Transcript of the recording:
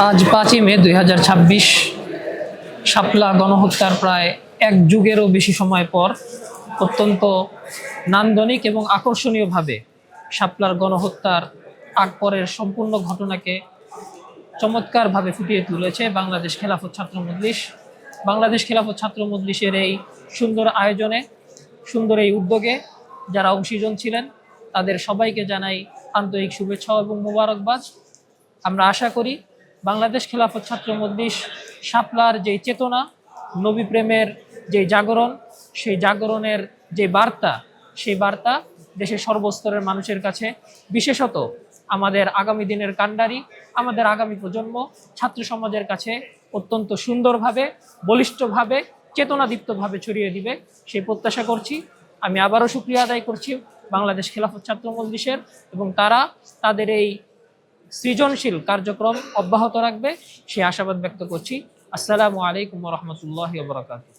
আজ 5ই মে 2026 শাপলা গণহত্যার প্রায় এক যুগেরও বেশি সময় পর অত্যন্ত নান্দনিক এবং আকর্ষণীয়ভাবে শাপলার গণহত্যার আগ পরের সম্পূর্ণ ঘটনাকে চমৎকারভাবে ফুটিয়ে তুলেছে বাংলাদেশ খেলাফত ছাত্র মজলিস। বাংলাদেশ খেলাফত ছাত্র মজলিসের এই সুন্দর আয়োজনে, সুন্দর এই উদ্যোগে যারা অংশীজন ছিলেন তাদের সবাইকে জানাই আন্তরিক শুভেচ্ছা এবং মোবারকবাদ। আমরা আশা করি বাংলাদেশ খেলাফত ছাত্র মজলিস শাপলার যে চেতনা, নবী প্রেমের যে জাগরণ, সেই জাগরণের যে বার্তা, সেই বার্তা দেশের সর্বস্তরের মানুষের কাছে, বিশেষত আমাদের আগামী দিনের কাণ্ডারি, আমাদের আগামী প্রজন্ম, ছাত্র সমাজের কাছে অত্যন্ত সুন্দরভাবে, বলিষ্ঠভাবে, চেতনাদীপ্তভাবে ছড়িয়ে দিবে সেই প্রত্যাশা করছি। আমি আবারও শুকরিয়া আদায় করছি বাংলাদেশ খেলাফত ছাত্র মজলিসের, এবং তারা তাদের এই সৃজনশীল কার্যক্রম অব্যাহত রাখবে সেই আশাবাদ ব্যক্ত করছি। আসসালামু আলাইকুম ওয়া রাহমাতুল্লাহি ওয়া বারাকাতুহু।